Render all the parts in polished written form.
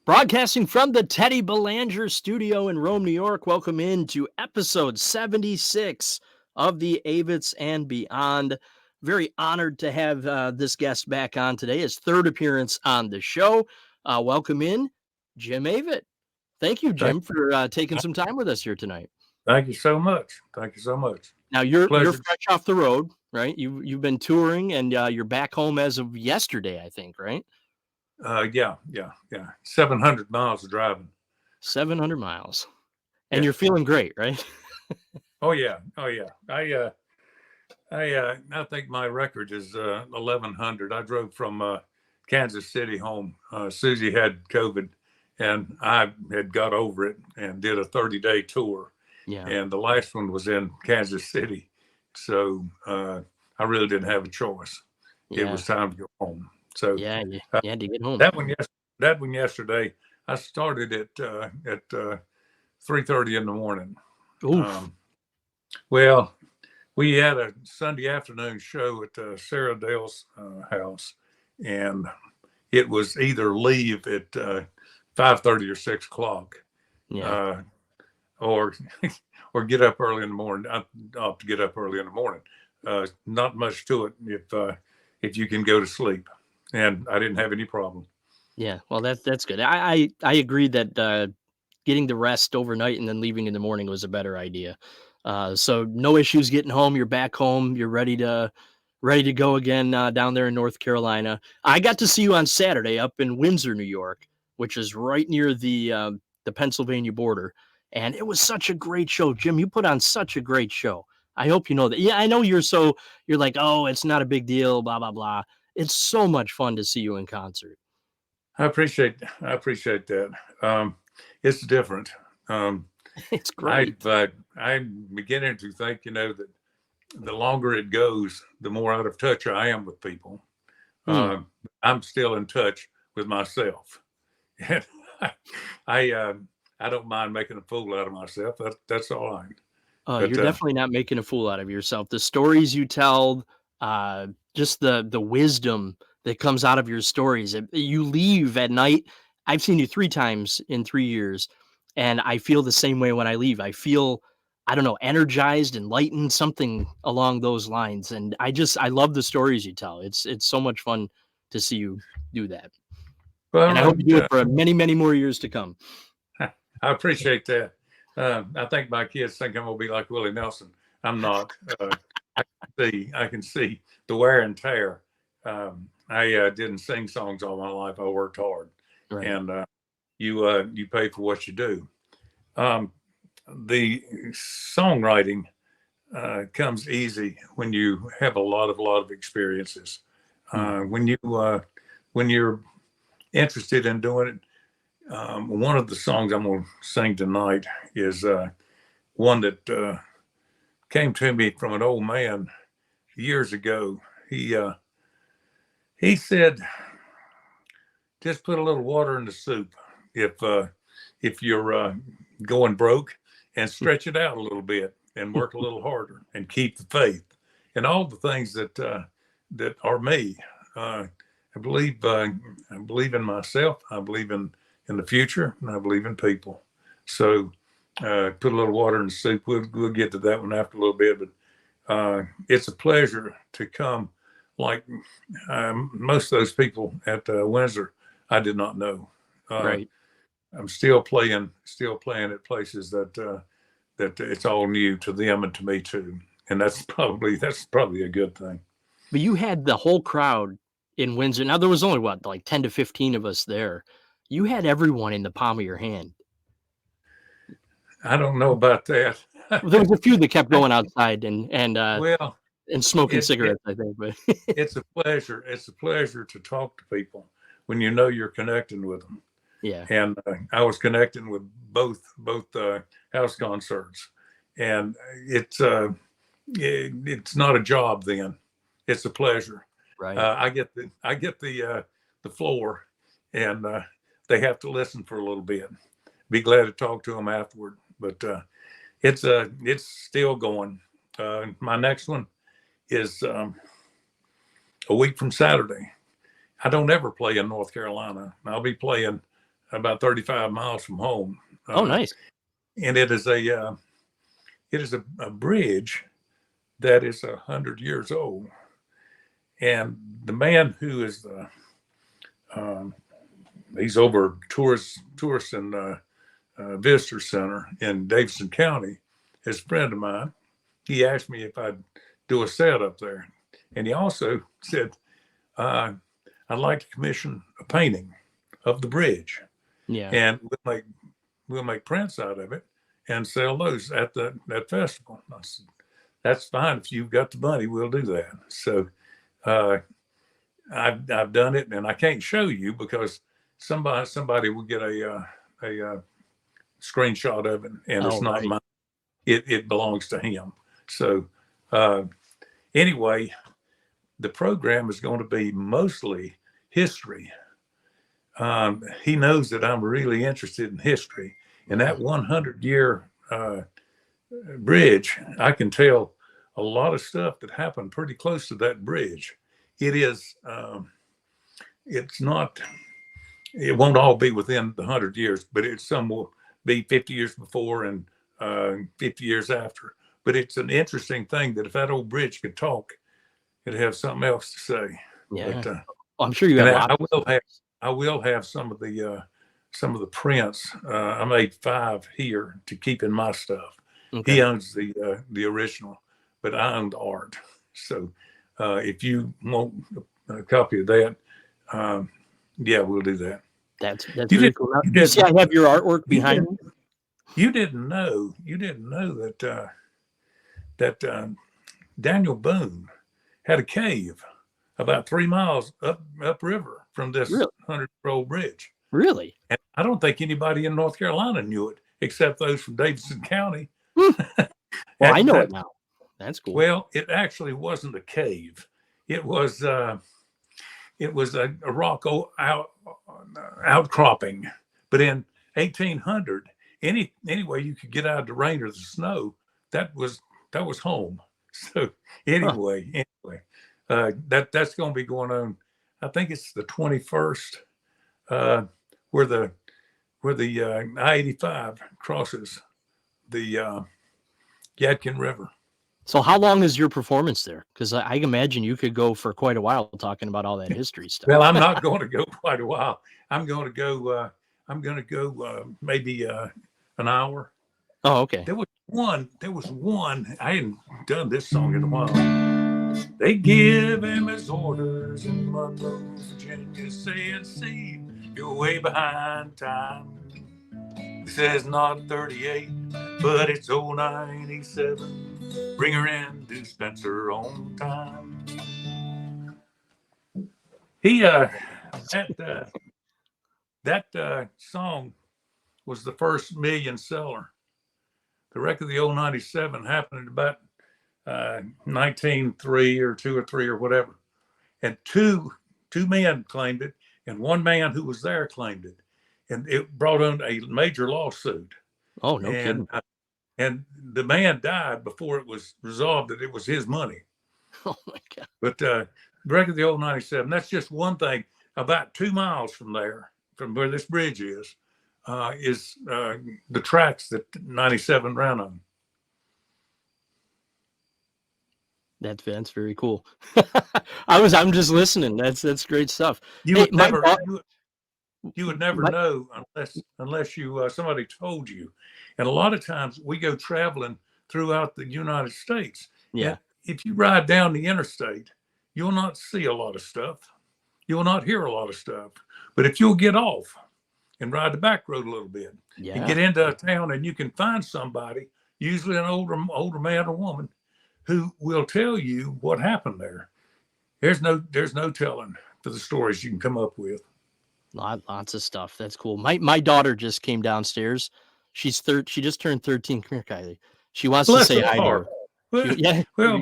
Broadcasting from the Teddy Belanger studio in Rome, New York. Welcome in to episode 76 of the Avetts and Beyond. Very honored to have this guest back on today, his third appearance on the show. Welcome in, Jim Avett. Thank you, Thank, Jim, for taking some time with us here tonight. thank you so much. Thank you so much. Now you're Pleasure. fresh off the road, right? You've been touring, and you're back home as of yesterday, I think, right? Yeah. 700 miles of driving. 700 miles, and Yeah. you're feeling great, right? Oh yeah. I think my record is 1100. I drove from Kansas City home. Susie had COVID, and I had got over it and did a 30-day tour. Yeah. And the last one was in Kansas City, so I really didn't have a choice. It was time to go home. So Yeah, you had to get home. that one yesterday, I started at 3:30 in the morning. Oof. Well, we had a Sunday afternoon show at Sarah Dale's house, and it was either leave at 5:30 or 6 o'clock, Yeah. or or get up early in the morning. I ought to get up early in the morning. Not much to it if you can go to sleep, and I didn't have any problem. Yeah. Well, that's good. I agree that getting the rest overnight and then leaving in the morning was a better idea. So no issues getting home. You're back home. You're ready to go again down there in North Carolina. I got to see you on Saturday up in Windsor, New York, which is right near the Pennsylvania border, and it was such a great show, Jim. You put on such a great show. I hope you know that. Yeah, I know you're like, oh, it's not a big deal, blah blah blah. It's so much fun to see you in concert. I appreciate that. It's different. It's great. I'm beginning to think, that the longer it goes, the more out of touch I am with people. I'm still in touch with myself, and I don't mind making a fool out of myself. That's all right. Oh, But you're definitely not making a fool out of yourself. The stories you tell, just the wisdom that comes out of your stories. You leave at night. I've seen you 3 times in 3 years, and I feel the same way when I leave. I feel, I don't know, energized, enlightened, something along those lines. And I love the stories you tell. It's so much fun to see you do that. And I well, hope you do it for many, many more years to come. I appreciate that. I think my kids think I'm gonna be like Willie Nelson. I'm not. I can see the wear and tear. I didn't sing songs all my life. I worked hard, Right. and you pay for what you do. The songwriting comes easy when you have a lot of experiences. When you're interested in doing it, one of the songs I'm going to sing tonight is one that came to me from an old man years ago. He said, "Just put a little water in the soup if you're going broke, and stretch it out a little bit and work a little harder and keep the faith and all the things that are me. I believe in myself. I believe in the future, and I believe in people. So put a little water in the soup. We'll get to that one after a little bit, but it's a pleasure to come. Like most of those people at Windsor, I did not know. Right. I'm still playing at places that it's all new to them and to me too, and that's probably a good thing. But you had the whole crowd in Windsor. Now there was only what, like 10 to 15 of us there. You had everyone in the palm of your hand. I don't know about that. There was a few that kept going outside and Well, smoking cigarettes, I think. But it's a pleasure. It's a pleasure to talk to people when you know you're connecting with them. yeah, And I was connecting with both house concerts, and it's not a job then. It's a pleasure. right. I get the floor, and they have to listen for a little bit. Be glad to talk to them afterward, but it's still going. My next one is a week from Saturday. I don't ever play in North Carolina. I'll be playing about 35 miles from home. Oh, nice. And it is a bridge that is 100 years old. And the man who is he's over tourist and visitor center in Davidson County, is a friend of mine. He asked me if I'd do a set up there, and he also said, I'd like to commission a painting of the bridge, Yeah. and we'll make prints out of it and sell those at that festival. I said, that's fine. If you've got the money, we'll do that. So I've done it, and I can't show you because somebody will get a screenshot of it, and it's Oh, not right. mine. It belongs to him. So anyway, the program is going to be mostly history. He knows that I'm really interested in history, and that 100-year bridge, I can tell a lot of stuff that happened pretty close to that bridge. It is, it's not, it won't all be within the 100 years, but some will be 50 years before and 50 years after. But it's an interesting thing that if that old bridge could talk, it'd have something else to say. Yeah. But, I'm sure you have and lots. I will have some of the prints. I made 5 here to keep in my stuff. Okay. He owns the original, but I own the art. So if you want a copy of that, yeah, we'll do that. That's very cool. Now, you see, I have your artwork behind me. You didn't know that Daniel Boone had a cave about 3 miles upriver from this 100-year-old bridge. Really? And I don't think anybody in North Carolina knew it, except those from Davidson County. Well, I know it now. That's cool. Well, it actually wasn't a cave. It was a rock outcropping. But in 1800, any way you could get out of the rain or the snow, that was home. So anyway, that's going to be going on. I think it's the 21st, where the I-85 crosses the Yadkin River. So how long is your performance there? Because I imagine you could go for quite a while talking about all that history stuff. Well, I'm not going to go quite a while. I'm going to go maybe an hour. Oh, okay. There was one. I hadn't done this song in a while. They give him his orders in Monroe, Virginia, saying, "See, you're way behind time." He says, "Not 38, but it's 097. Bring her in to Spencer on time." He that song was the first million seller. The wreck of the old 97 happened in about 1903 or 2 or 3 or whatever, and two men claimed it, and one man who was there claimed it, and it brought on a major lawsuit. Oh, no kidding. And the man died before it was resolved that it was his money. Oh my God. But the wreck of the old 97, that's just one thing. About 2 miles from there, from where this bridge is the tracks that 97 ran on. That's very cool. I'm just listening. That's great stuff. You would never know unless you somebody told you. And a lot of times we go traveling throughout the United States. Yeah. And if you ride down the interstate, you'll not see a lot of stuff. You'll not hear a lot of stuff. But if you'll get off and ride the back road a little bit and get into a town, and you can find somebody, usually an older man or woman, who will tell you what happened there. There's no telling for the stories you can come up with. Lots of stuff. That's cool. My daughter just came downstairs. She just turned 13. Come here, Kylie. She wants to say hi to her. Well,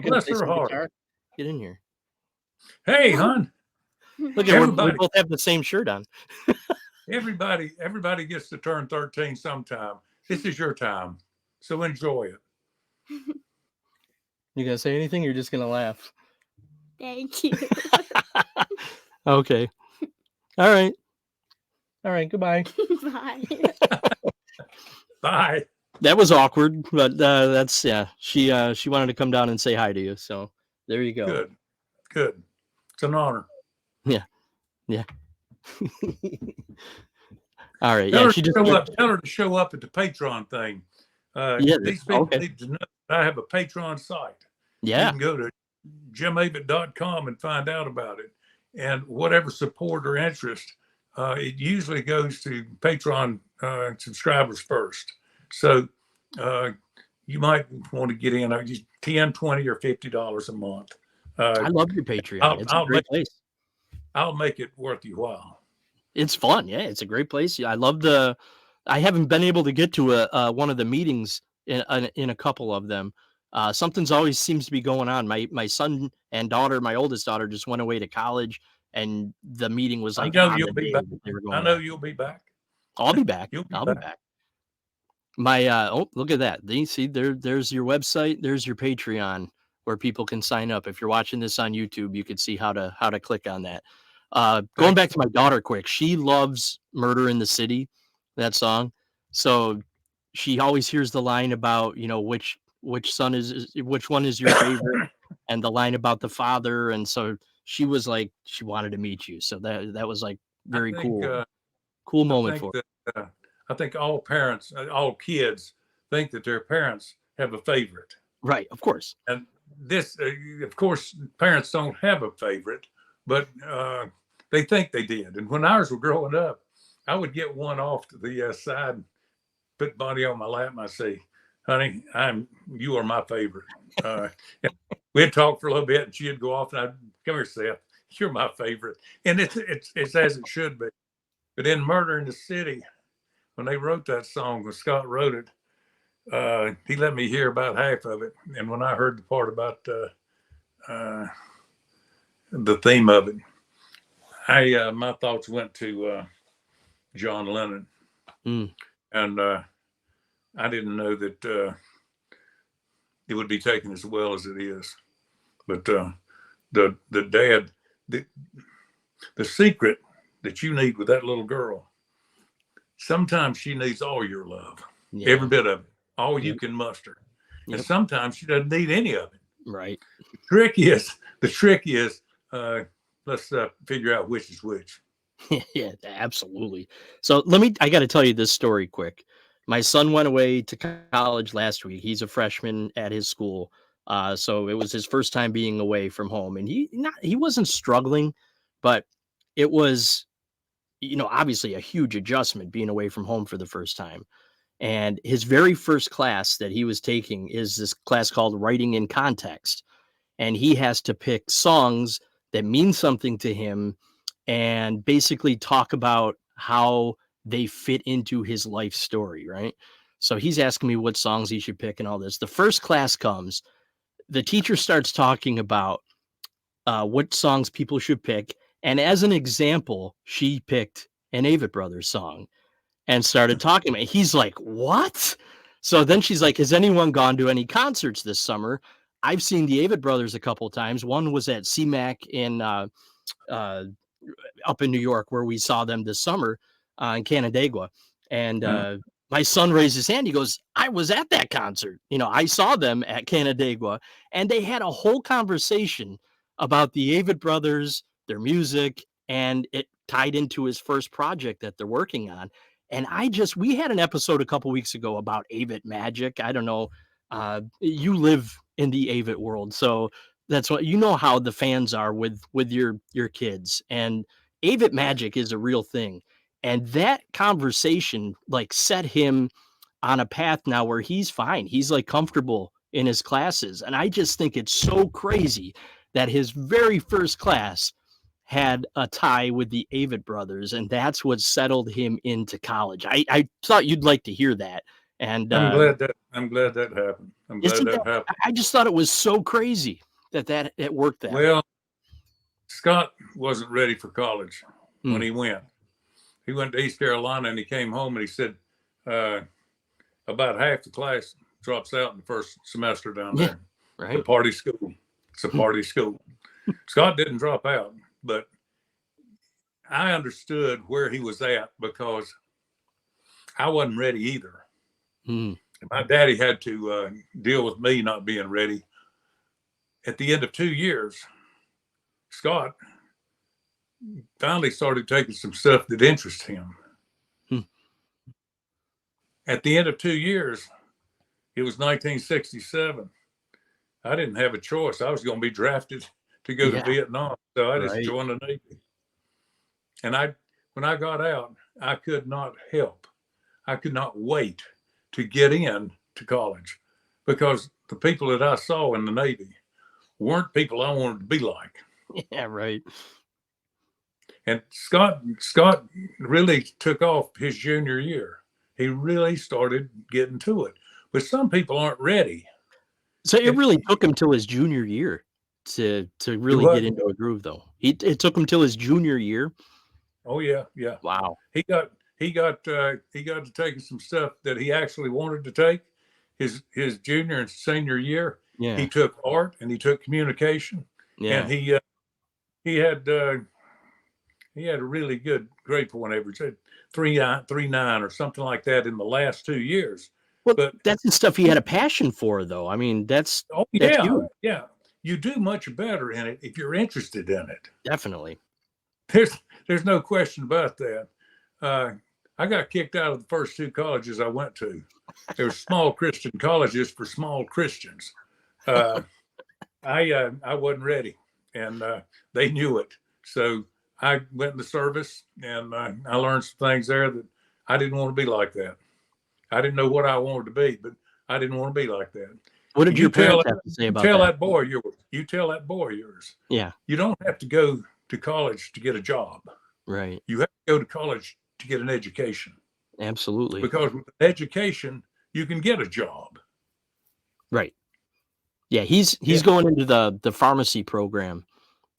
bless her heart. Get in here. Hey, hon. Look at we both have the same shirt on. Everybody gets to turn 13 sometime. This is your time, so enjoy it. You gonna say anything? Or you're just gonna laugh. Thank you. Okay. All right. All right, goodbye. Bye. Bye. That was awkward, but that's yeah. She wanted to come down and say hi to you, so there you go. Good. Good. It's an honor. Yeah, yeah. All right, Tell yeah. her She to just show up. Tell her to show up at the Patreon thing. yeah. These people Okay. need to know that I have a Patreon site. You Yeah. can go to jimavet.com and find out about it. And whatever support or interest, it usually goes to Patreon subscribers first. So you might want to get in $10, $20, or $50 a month. I love your Patreon. I'll, It's a I'll great make place. I'll make it worth your while. It's fun. Yeah, it's a great place. Yeah, I love the. I haven't been able to get to one of the meetings in a couple of them. Something's always seems to be going on. My son and daughter, my oldest daughter, just went away to college, and the meeting was I like know on you'll the be day back. that they were I going know back. you'll be back. I'll be back. You'll be I'll be back. back. My oh, look at that. You see there's your website, there's your Patreon where people can sign up. If you're watching this on YouTube, you can see how to click on that. Going Thank back to my daughter quick, she loves Murder in the City, that song. So she always hears the line about, which son which one is your favorite, and the line about the father. And so she was like, she wanted to meet you. So that was like I very think cool I moment think for her. that I think all parents, all kids, think that their parents have a favorite, Right, of course. and this, of course, parents don't have a favorite, but they think they did. And when ours were growing up, I would get one off to the side, put Bonnie on my lap, and I say, "Honey, you are my favorite." And we'd talk for a little bit, and she'd go off, and I'd come here, Seth, you're my favorite, and it's as it should be. But in Murder in the City, when they wrote that song, when Scott wrote it, he let me hear about half of it. And when I heard the part about the theme of it, my thoughts went to John Lennon, Mm. and I didn't know that it would be taken as well as it is. But the dad, the secret that you need with that little girl, sometimes she needs all your love, Yeah. every bit of it, all you Yep. can muster. And Yep. sometimes she doesn't need any of it. Right. The trick is, let's figure out which is which. Yeah, absolutely. So I got to tell you this story quick. My son went away to college last week. He's a freshman at his school. So it was his first time being away from home, and he wasn't struggling, but it was, obviously a huge adjustment being away from home for the first time. And his very first class that he was taking is this class called Writing in Context. And he has to pick songs that mean something to him and basically talk about how they fit into his life story, right? So he's asking me what songs he should pick and all this. The first class comes, the teacher starts talking about what songs people should pick. And as an example, she picked an Avett Brothers song and started talking. He's like, "What?" So then she's like, "Has anyone gone to any concerts this summer?" I've seen the Avett Brothers a couple times. One was at CMAC in uh, up in New York, where we saw them this summer in Canandaigua. And my son raised his hand. He goes, "I was at that concert. I saw them at Canandaigua." And they had a whole conversation about the Avett Brothers, their music, and it tied into his first project that they're working on. And we had an episode a couple weeks ago about Avett magic. I don't know. You live in the Avett world, so that's what how the fans are with your kids. And Avett magic is a real thing. And that conversation like set him on a path now where he's fine. He's like comfortable in his classes. And I just think it's so crazy that his very first class had a tie with the Avett Brothers, and that's what settled him into college. I thought you'd like to hear that. And I'm glad that happened. I'm glad isn't that that happened. I just thought it was so crazy that it worked that way. Well, Scott wasn't ready for college when he went. He went to East Carolina, and he came home, and he said about half the class drops out in the first semester down there. Right. It's a party school. It's a party school. Scott didn't drop out, but I understood where he was at because I wasn't ready either. Mm. My daddy had to deal with me not being ready. At the end of 2 years, Scott finally started taking some stuff that interested him. Mm. At the end of 2 years, it was 1967. I didn't have a choice. I was going to be drafted to go to Yeah, Vietnam. So I just right. joined the Navy. And when I got out, I could not help. I could not wait to get in to college because the people that I saw in the Navy weren't people I wanted to be like. Yeah, right. And Scott really took off his junior year. He really started getting to it. But some people aren't ready. So it And really took him till his junior year to do really get what? into a groove, though. It took him till his junior year. Oh yeah, yeah. Wow. He got to take some stuff that he actually wanted to take. His junior and senior year, he Yeah, took art and he took communication, and yeah. he had he had a really good grade point average, 3.9 or something like that in the last 2 years. Well, But that's the stuff he had a passion for, though. I mean, oh that's yeah, huge. yeah, you do much better in it if you're interested in it. Definitely. There's no question about that. I got kicked out of the first two colleges I went to. They were small Christian colleges for small Christians. Uh, I wasn't ready, and they knew it. So I went in the service, and I learned some things there that I didn't want to be like that. I didn't know what I wanted to be, but I didn't want to be like that. What did You your tell parents have to say you about tell that? that boy yours. You tell that boy yours. Yeah, You don't have to go to college to get a job. right. You have to go to college to get an education, Absolutely. because with education you can get a job. Right. Yeah, he's Yeah, going into the pharmacy program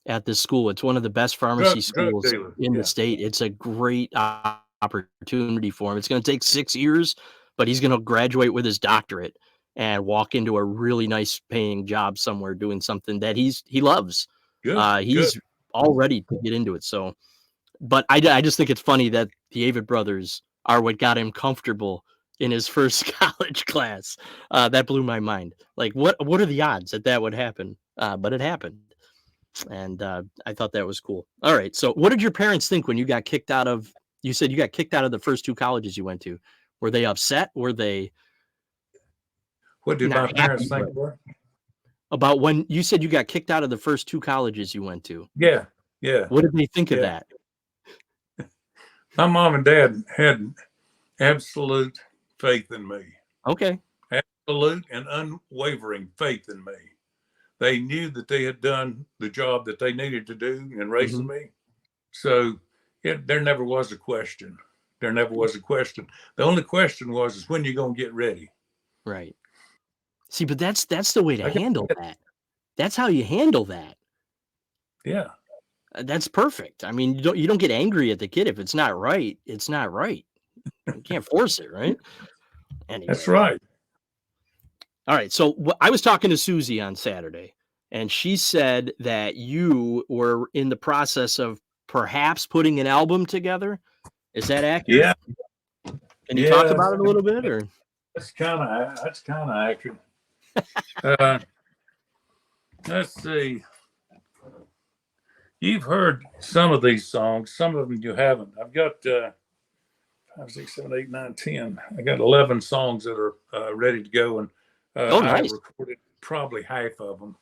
at this school. It's one of the best pharmacy drug schools dealer. in the Yeah, state. It's a great opportunity for him. It's going to take 6 years, but he's going to graduate with his doctorate and walk into a really nice paying job somewhere doing something that he loves. good, good. He's all ready to get into it. So, but I just think it's funny that the Avett brothers are what got him comfortable in his first college class. That blew my mind. Like, what are the odds that that would happen? But it happened, and I thought that was cool. All right, so what did your parents think when you got kicked out of? You said you got kicked out of the first two colleges you went to. Were they upset? Were they What did not my happy? parents think But about? about when you said you got kicked out of the first two colleges you went to, Yeah, yeah, what did they think of yeah. that? My mom and dad had absolute faith in me, Okay. absolute and unwavering faith in me. They knew that they had done the job that they needed to do in Hmm. raising me. So there never was a question. There never was a question. The only question was, is when you gonna get ready? Right. See, but that's the way to I got, handle that. That's how you handle that. yeah, That's perfect. I mean, you don't get angry at the kid if it's not right. It's not right. You can't force it, right? that's Anyway. right. All right. So I was talking to Susie on Saturday, and she said that you were in the process of perhaps putting an album together. Is that accurate? Yeah, Can you talk yeah. about it a little bit, or? That's kind of accurate. Uh, let's see. You've heard some of these songs. Some of them you haven't. I've got 5, 6, 7, 8, 9, 10. I got 11 songs that are ready to go, and Oh, I have nice. recorded probably half of them.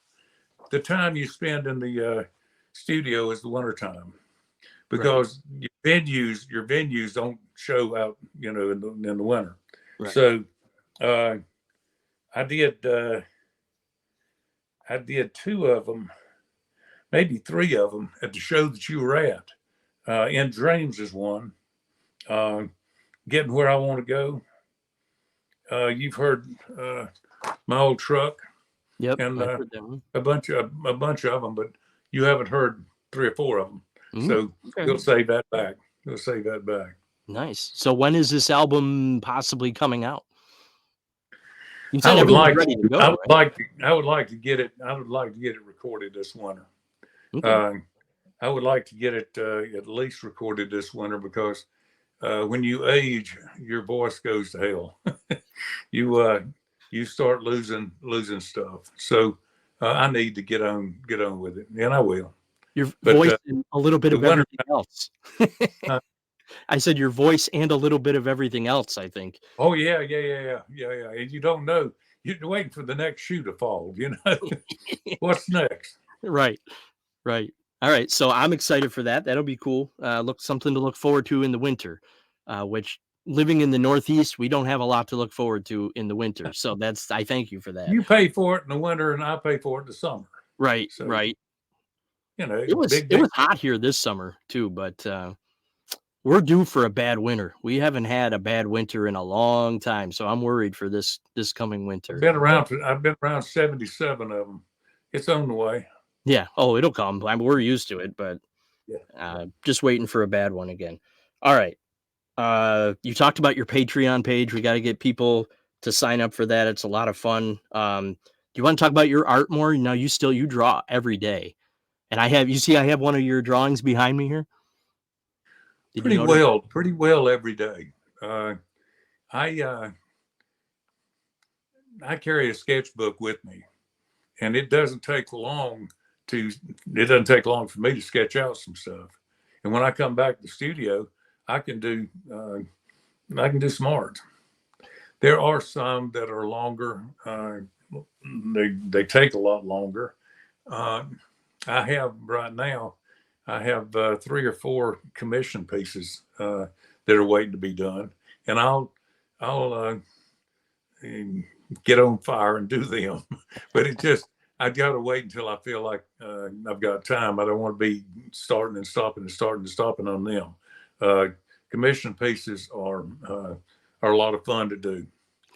The time you spend in the studio is the winter time, Right. because your venues don't show out, in the winter. Right. So uh, I did I did two of them, maybe three of them at the show that you were at. In Dreams is one. Uh, Getting Where I Want to Go. You've heard My Old Truck, Yep. and I've heard that one. a bunch of them, but you haven't heard three or four of them. Mm, So okay. we'll save that back. We'll save that back. Nice. So when is this album possibly coming out? You I said would everything's like ready to go, I right? would like to get it. I would like to get it recorded this winter. Okay. Uh, I would like to get it at least recorded this winter because when you age, your voice goes to hell. You start losing stuff. So I need to get on with it, and I will. Your But voice and a little bit the of winter, everything else. uh, I said your voice and a little bit of everything else, I think. oh yeah. And you don't know. You're waiting for the next shoe to fall. What's next? Right, right. All right, so I'm excited for that. That'll be cool. Look something to look forward to in the winter, which living in the Northeast, we don't have a lot to look forward to in the winter. So that's I thank you for that. You pay for it in the winter, and I pay for it in the summer. Right, So right. big It deal. was hot here this summer too, but we're due for a bad winter. We haven't had a bad winter in a long time, so I'm worried for this coming winter. I've been around 77 of them. It's on the way. Yeah. Oh, it'll come. We're used to it, but Yeah. just waiting for a bad one again. All right. You talked about your Patreon page. We got to get people to sign up for that. It's a lot of fun. Do you want to talk about your art more? Now you draw every day, and I have one of your drawings behind me here. Did you notice? Pretty well every day. Uh, I I carry a sketchbook with me, and it doesn't take long for me to sketch out some stuff. And when I come back to the studio, I can do some art. There are some that are longer. They take a lot longer. Uh, I have right now. I have 3 or 4 commission pieces that are waiting to be done, and I'll get on fire and do them. But I got to wait until I feel like I've got time. I don't want to be starting and stopping and starting and stopping on them. Commission pieces are a lot of fun to do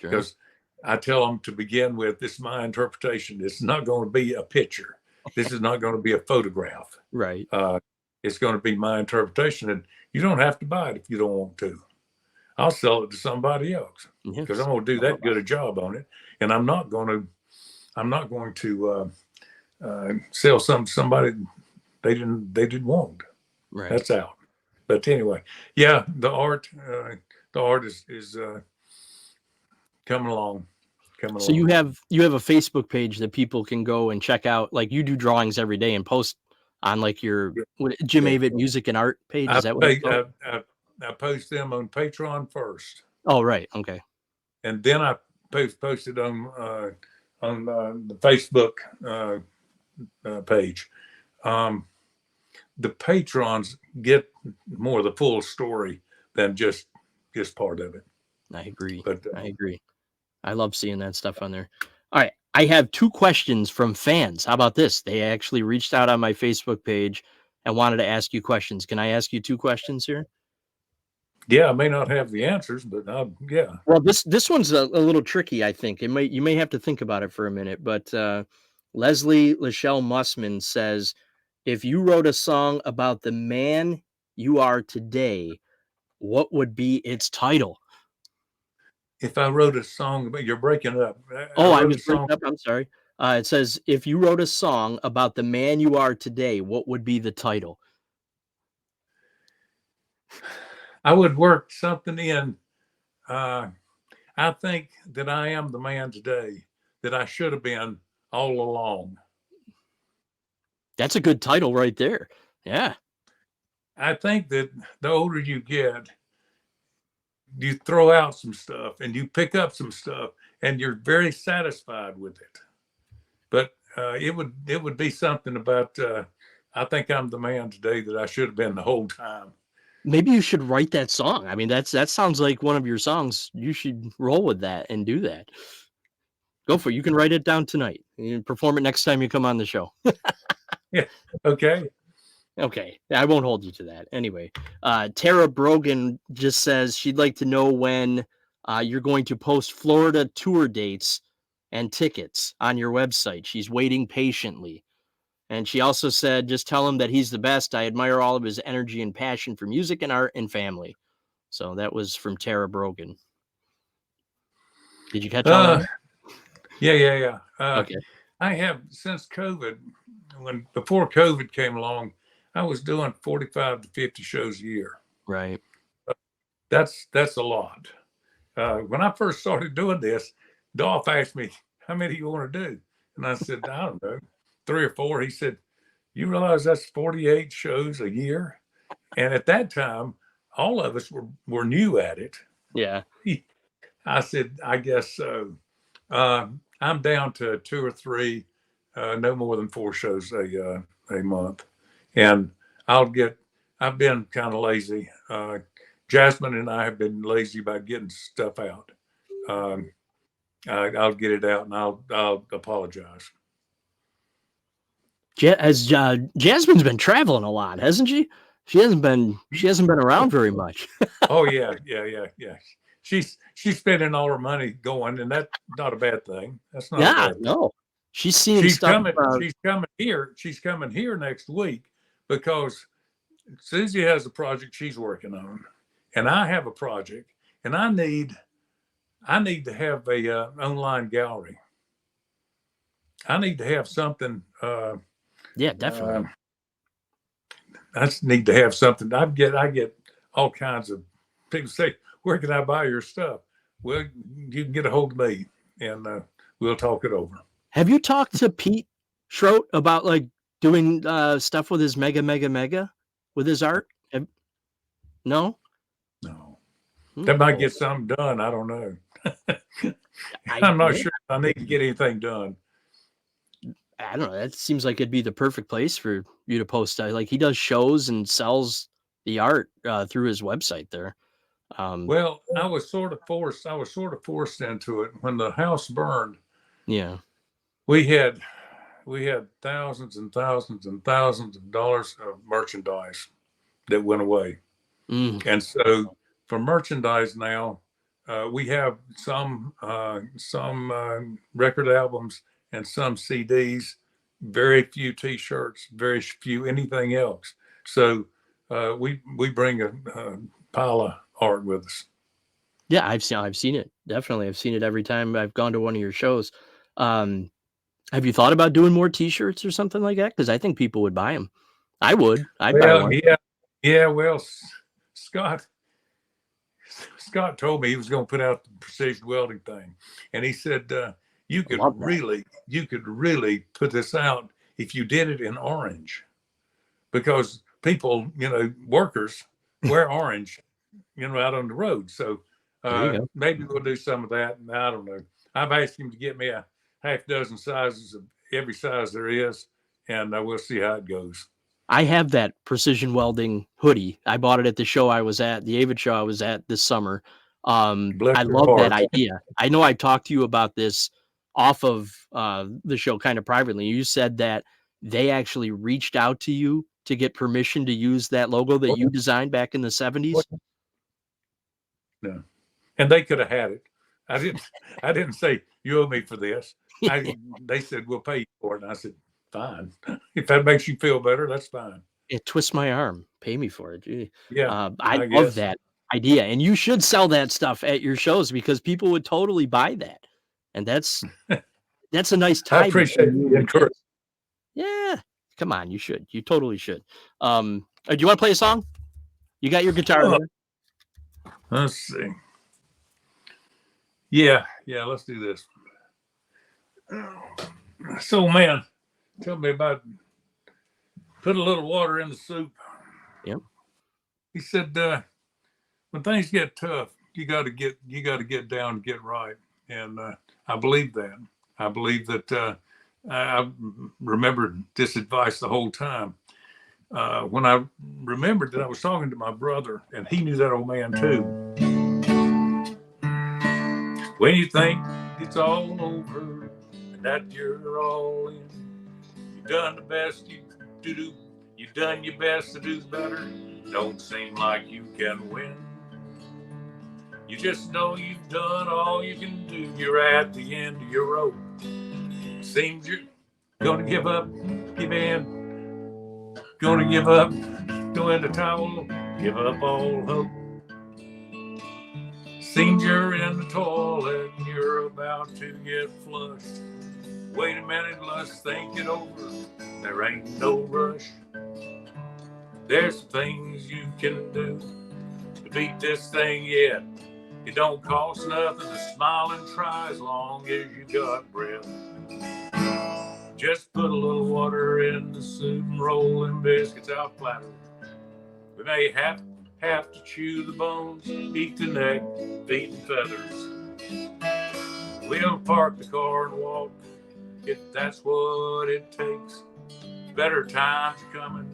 because I tell them to begin with, this is my interpretation. It's not going to be a picture. This is not going to be a photograph. Right. It's going to be my interpretation, and you don't have to buy it if you don't want to. I'll sell it to somebody else because I'm going to do that good a job on it, and I'm not going to sell somebody they didn't want. Right. That's out. But anyway, yeah, the art is coming along. So you have a Facebook page that people can go and check out. Like you do drawings every day and post on like your Jim Avett Music and Art page. Is that what it's called? I post them on Patreon first. Oh, right. Okay. And then I posted on the Facebook page. The patrons get more of the full story than just part of it. I agree. But I agree. I love seeing that stuff on there. All right. I have 2 questions from fans. How about this? They actually reached out on my Facebook page and wanted to ask you questions. Can I ask you 2 questions here? Yeah, I may not have the answers, but yeah. Well, this one's a little tricky, I think. You may have to think about it for a minute, but Leslie Lachelle Mussman says, if you wrote a song about the man you are today, what would be its title? If I wrote a song, but you're breaking up. I was breaking up. I'm sorry. It says, if you wrote a song about the man you are today, what would be the title? I would work something in. I think that I am the man today that I should have been all along. That's a good title right there. Yeah. I think that the older you get, you throw out some stuff and you pick up some stuff and you're very satisfied with it. But it would be something about I think I'm the man today that I should have been the whole time. Maybe you should write that song. I mean, that sounds like one of your songs. You should roll with that and do that. Go for it. You can write it down tonight. You can perform it next time you come on the show. Yeah. Okay. Okay. I won't hold you to that. Anyway, Tara Brogan just says she'd like to know when you're going to post Florida tour dates and tickets on your website. She's waiting patiently. And she also said, just tell him that he's the best. I admire all of his energy and passion for music and art and family. So that was from Tara Brogan. Did you catch all that? Yeah. Okay. I have, since COVID, before COVID came along, I was doing 45 to 50 shows a year. Right. That's a lot. When I first started doing this, Dolph asked me, how many you want to do? And I said, I don't know, 3 or 4. He said, you realize that's 48 shows a year? And at that time, all of us were new at it. Yeah. I said, I guess so. I'm down to 2 or 3, no more than 4 shows a month. And I've been kind of lazy. Jasmine and I have been lazy about getting stuff out. Um, I'll get it out and I'll apologize. Jasmine's been traveling a lot, hasn't she? She hasn't been around very much. Oh yeah. She's spending all her money going, and that's not a bad thing. That's not a Yeah, bad thing. no. She's seeing stuff. She's coming here. She's coming here next week because Susie has a project she's working on, and I have a project, and I need to have a online gallery. I need to have something. Yeah, definitely. I just need to have something. I get all kinds of people say, "Where can I buy your stuff?" Well, you can get a hold of me, and we'll talk it over. Have you talked to Pete Schroet about like doing stuff with his mega with his art? No? No, that might get something done. I don't know. I'm not sure I need to get anything done. I don't know. That seems like it'd be the perfect place for you to post. Like he does shows and sells the art through his website there. Well, I was sort of forced into it when the house burned. Yeah, we had thousands and thousands and thousands of dollars of merchandise that went away. And so for merchandise now, we have some record albums and some CDs, very few T-shirts, very few anything else. So we bring a pile of art with us. Yeah, I've seen it. Definitely, I've seen it every time I've gone to one of your shows. Have you thought about doing more T-shirts or something like that? Because I think people would buy them. I would. I'd buy one. Yeah. Well, Scott told me he was going to put out the precision welding thing, and he said you could really put this out if you did it in orange, because people, workers wear orange, out on the road. So maybe we'll do some of that. And I don't know. I've asked him to get me a half dozen sizes of every size there is, and we'll see how it goes. I have that precision welding hoodie. I bought it at the show I was at, the Avetts show I was at this summer. I love that idea. I know I talked to you about this off of the show kind of privately. You said that they actually reached out to you to get permission to use that logo that you designed back in the 70s. No, and they could have had it. I didn't say you owe me for this. They said we'll pay you for it, and I said fine. If that makes you feel better, that's fine. It twists my arm. Pay me for it. Gee. Yeah, I love that idea, and you should sell that stuff at your shows because people would totally buy that, and that's a nice time. I appreciate the encouragement. Yeah, come on, you should. You totally should. Do you want to play a song? You got your guitar there? Let's see. Yeah, let's do this. So, man, tell me about put a little water in the soup. Yep. He said, when things get tough, you got to get down and get right. And I believe that. I believe that I remembered this advice the whole time. When I remembered that I was talking to my brother, and he knew that old man too. When you think it's all over and that you're all in, you've done the best you do. You've done your best to do better. Don't seem like you can win. You just know you've done all you can do. You're at the end of your rope. Seems you're gonna give up, give in. Gonna give up, throw in the towel, give up all hope. Seems you're in the toilet and you're about to get flushed. Wait a minute, let's think it over. There ain't no rush. There's some things you can do to beat this thing yet. It don't cost nothing to smile and try as long as you got breath. Just put a little water in the soup and roll them biscuits out flatter. We may have to chew the bones, eat the neck, feet and feathers. We'll park the car and walk if that's what it takes. Better times are coming.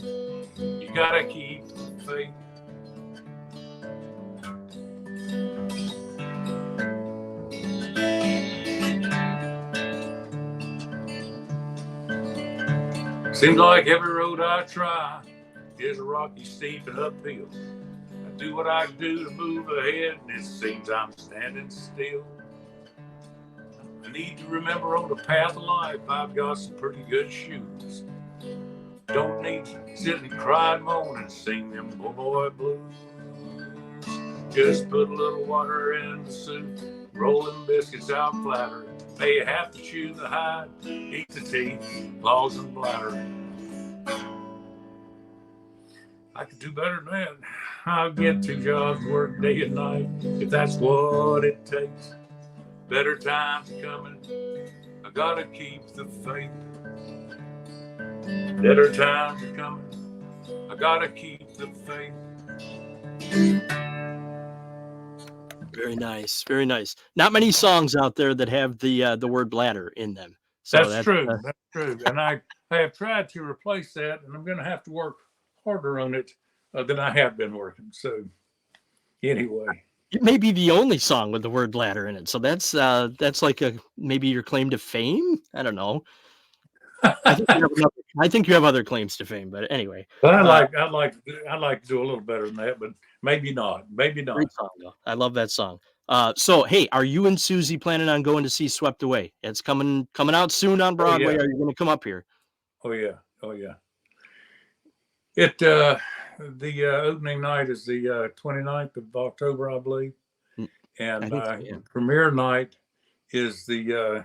You gotta keep the faith. Seems like every road I try is a rocky, steep, and uphill. I do what I do to move ahead, and it seems I'm standing still. I need to remember on the path of life, I've got some pretty good shoes. Don't need to sit and cry and moan and sing them boy blues. Just put a little water in the soup, roll them biscuits out flatter. May have to chew the hide, eat the teeth, claws and bladder. I could do better than that. I'll get 2 jobs, work day and night, if that's what it takes. Better times are coming. I gotta keep the faith. Better times are coming. I gotta keep the faith. Very nice, very nice. Not many songs out there that have the word bladder in them. So That's true. That's true. And I have tried to replace that, and I'm going to have to work harder on it than I have been working. So anyway, it may be the only song with the word bladder in it. So that's like maybe your claim to fame. I don't know. I think you have other claims to fame, but anyway. But I'd like to do a little better than that, but maybe not. Maybe not. Great song, though. I love that song. So hey, are you and Susie planning on going to see Swept Away? It's coming out soon on Broadway. Yeah. Are you going to come up here? Oh yeah. It the opening night is the 29th of October, I believe, and premiere night is the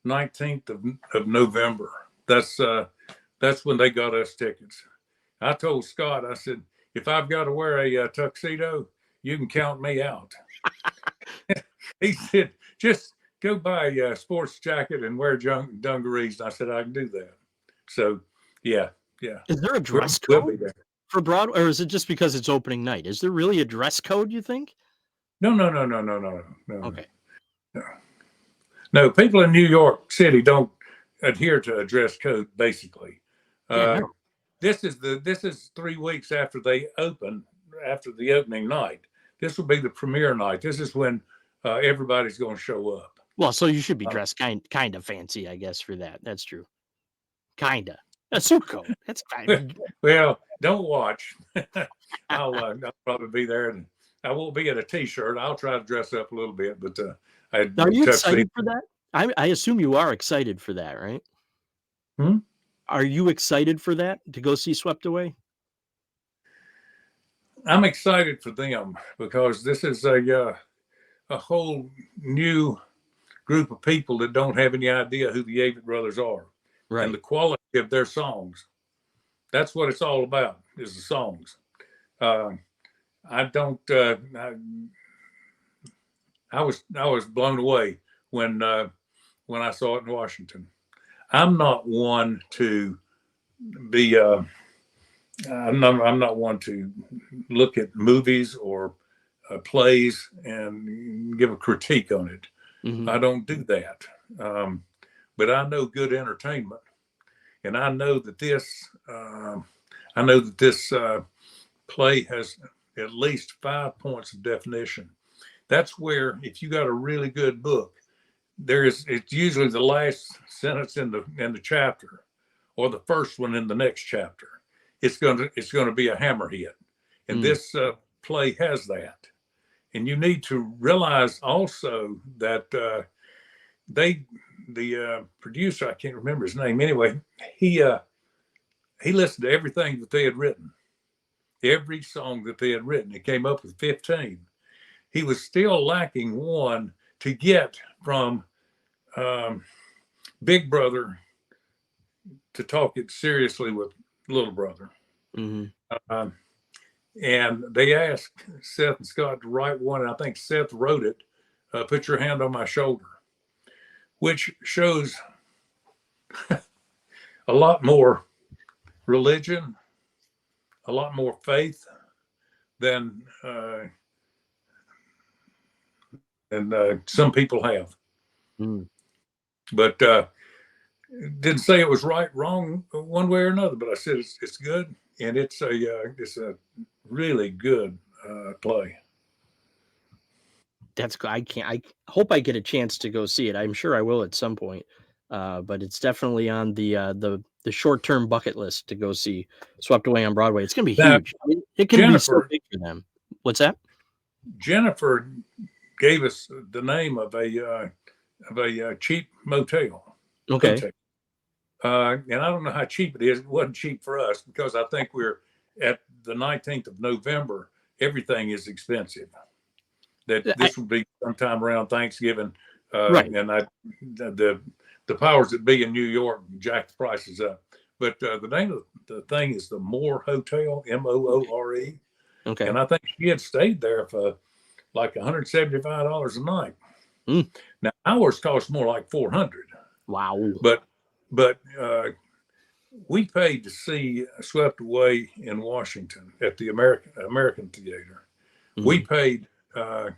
19th of November. That's when they got us tickets. I told Scott, I said, if I've got to wear a tuxedo, you can count me out. He said, just go buy a sports jacket and wear dungarees. And I said, I can do that. So, yeah. Is there a dress code for Broadway, or is it just because it's opening night? Is there really a dress code, you think? No. Okay. No, people in New York City don't adhere to a dress code, basically. No. This is 3 weeks after they open, after the opening night. This will be the premiere night. This is when everybody's going to show up. Well, so you should be dressed kind of fancy, I guess, for that. That's true. Kinda. A suit coat. That's fine. Well, don't watch. I'll probably be there, and I won't be in a t-shirt. I'll try to dress up a little bit, but are you excited for that? I assume you are excited for that, right? Are you excited for that, to go see Swept Away? I'm excited for them because this is a whole new group of people that don't have any idea who the Avett brothers are, right? And the quality of their songs. That's what it's all about, is the songs. I was blown away when I saw it in Washington. I'm not one to be I'm not one to look at movies or plays and give a critique on it. Mm-hmm. I don't do that. But I know good entertainment, and I know that this play has at least 5 points of definition. That's where, if you got a really good book, it's usually the last sentence in the chapter, or the first one in the next chapter. It's going to be a hammer hit, and this play has that. And you need to realize also that the producer, I can't remember his name anyway, he listened to everything that they had written, every song that they had written. He came up with 15. He was still lacking one to get from Big Brother to talk it seriously with Little Brother. Mm-hmm. Uh, and they asked Seth and Scott to write one, and I think Seth wrote it. Put your hand on my shoulder, which shows a lot more religion, a lot more faith than some people have. Mm. But didn't say it was right, wrong, one way or another. But I said it's good, and it's a really good play. That's I hope I get a chance to go see it. I'm sure I will at some point. But it's definitely on the short-term bucket list to go see Swept Away on Broadway. It's gonna be Now, huge. I mean, it can be so Jennifer big for them. What's that? Jennifer gave us the name of a cheap motel. Okay. Hotel. And I don't know how cheap it is. It wasn't cheap for us because I think we're at the 19th of November. Everything is expensive. That this will be sometime around Thanksgiving, Right. and the powers that be in New York jack the prices up. But the name of the thing is the Moore Hotel, Moore, Okay. and I think she had stayed there for like $175 a night. Mm. Now ours cost more like $400. Wow. But we paid to see Swept Away in Washington at the American Theater. Mm-hmm. We paid, God,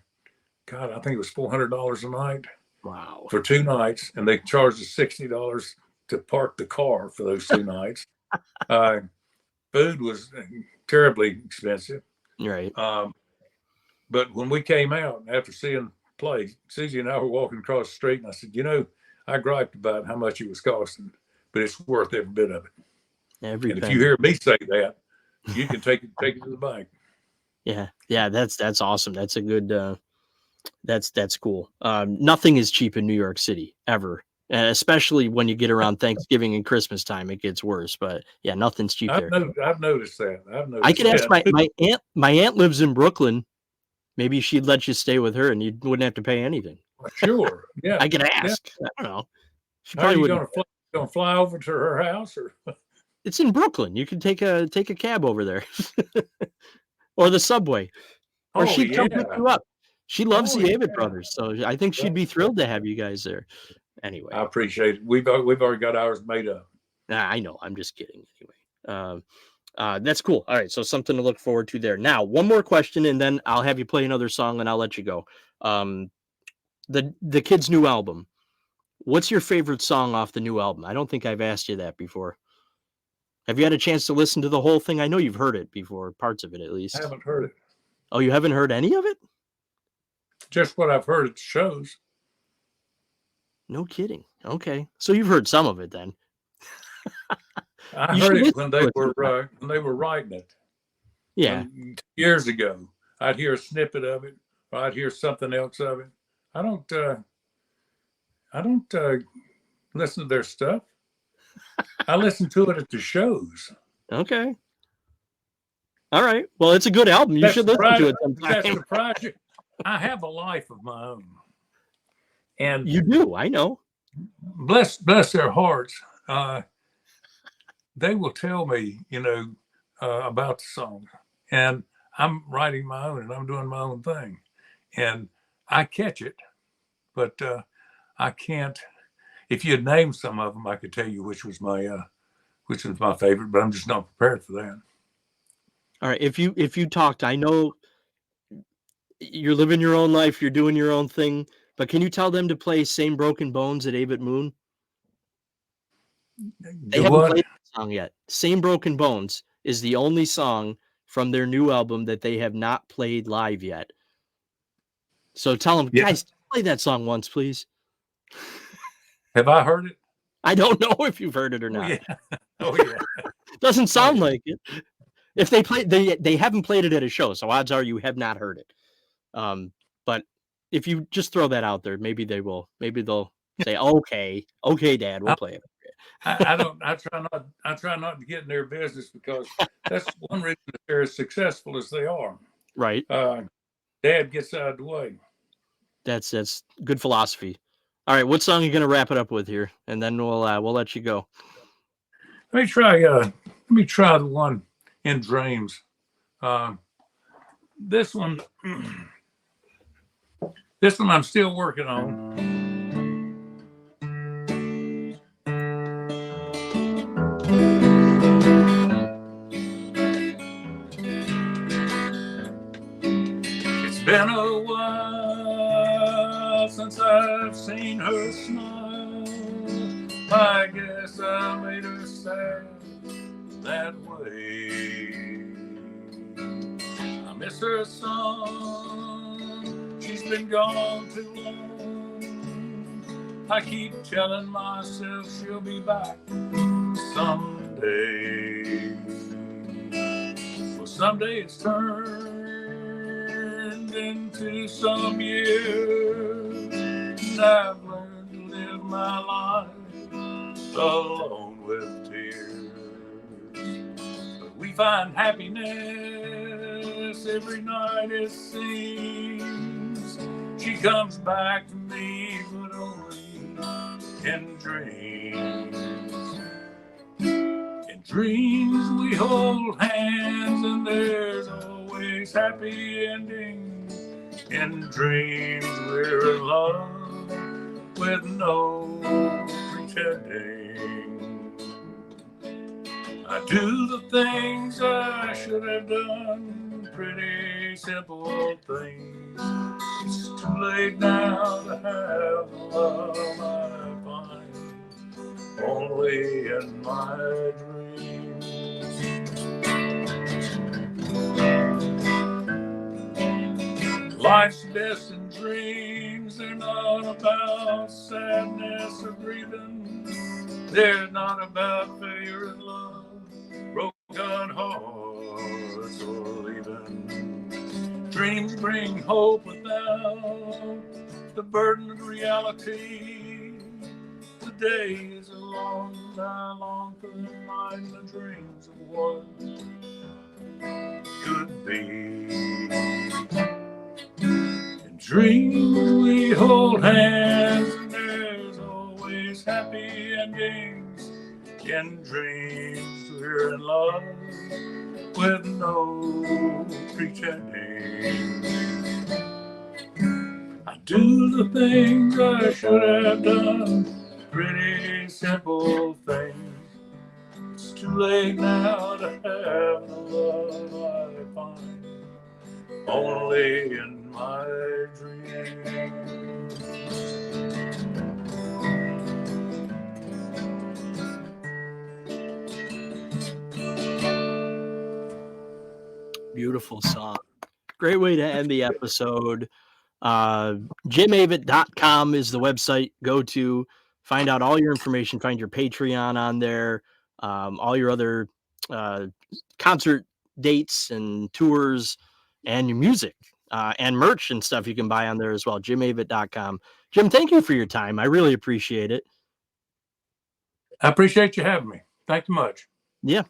I think it was $400 a night. Wow. For 2 nights, and they charged us $60 to park the car for those 2 nights. Food was terribly expensive. Right. But when we came out after seeing the play, Susie and I were walking across the street, and I said, I griped about how much it was costing, but it's worth every bit of it. Every and penny. If you hear me say that, you can take it to the bank. Yeah, that's awesome. That's a good. That's cool. Nothing is cheap in New York City ever, especially when you get around Thanksgiving and Christmas time. It gets worse, but yeah, nothing's cheap there. I've noticed that. I could ask my aunt. My aunt lives in Brooklyn. Maybe she'd let you stay with her, and you wouldn't have to pay anything. Sure. Yeah. I could ask. Yeah. I don't know. She How are probably you wouldn't. going to fly over to her house, or? It's in Brooklyn. You can take a cab over there, or the subway, or she'd come pick you up. She loves the Avett brothers, so I think she'd be thrilled to have you guys there. Anyway, I appreciate it. We've already got ours made up. I know. I'm just kidding. Anyway, that's cool. All right, so something to look forward to there. Now, one more question, and then I'll have you play another song, and I'll let you go. The kids' new album. What's your favorite song off the new album? I don't think I've asked you that before. Have you had a chance to listen to the whole thing? I know you've heard it before, parts of it at least. I haven't heard it. Oh, you haven't heard any of it? Just what I've heard at shows. No kidding. Okay, so you've heard some of it then. I heard it when they were writing it. Yeah, years ago. I'd hear a snippet of it, or I'd hear something else of it. I don't listen to their stuff. I listen to it at the shows. Okay. All right. Well, it's a good album. You should listen to it sometime. That surprise you? I have a life of my own, and you do. I know. Bless their hearts. They will tell me, about the song, and I'm writing my own, and I'm doing my own thing, and I catch it, but I can't. If you had named some of them, I could tell you which was my favorite, but I'm just not prepared for that. All right. If you talked, I know you're living your own life, you're doing your own thing, but can you tell them to play "Same Broken Bones" at Avett Moon? They haven't played that song yet. "Same Broken Bones" is the only song from their new album that they have not played live yet. So tell them, guys, play that song once, please. Have I heard it? I don't know if you've heard it or not. Oh yeah. Doesn't sound like it. If they play, they haven't played it at a show, so odds are you have not heard it. But if you just throw that out there, maybe they will. Maybe they'll say, "Okay, Dad, we'll play it." I try not to get in their business, because that's one reason that they're as successful as they are. Right. Dad gets out of the way. That's good philosophy. All right, what song are you going to wrap it up with here, and then we'll let you go. Let me try the one in dreams. This one, I'm still working on. It's been a while since I've seen her smile. I guess I made her sad that way. I miss her son, she's been gone too long. I keep telling myself she'll be back someday. Well, someday it's turned into some years, and I've learned to live my life alone with tears. But we find happiness every night, it seems. She comes back to me, but only in dreams. In dreams we hold hands and there's always happy endings. In dreams we're in love with no pretending. I do the things I should have done, pretty simple things. It's too late now to have the love I find only in my dreams. Life's best in dreams, they're not about sadness or grieving. They're not about failure and love, broken hearts or leaving. Dreams bring hope without the burden of reality. The day is long, and I long for the night and the dreams of what could be. In dreams we hold hands and there's always happy endings. In dreams we're in love with no pretending. I do the things I should have done, pretty simple things. It's too late now to have the love I find only in my dreams. Beautiful song. Great way to end the episode. JimAvett.com is the website. Go to find out all your information, find your Patreon on there, all your other concert dates and tours and your music and merch and stuff you can buy on there as well. JimAvett.com. Jim, thank you for your time. I really appreciate it. I appreciate you having me. Thank you much. Yeah,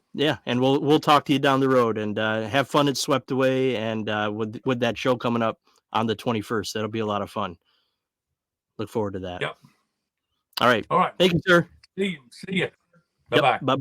and we'll talk to you down the road, and have fun at Swept Away, and with that show coming up on the 21st. That'll be a lot of fun. Look forward to that. Yep. All right. All right. Thank you, sir. See you. Bye-bye. Bye-bye.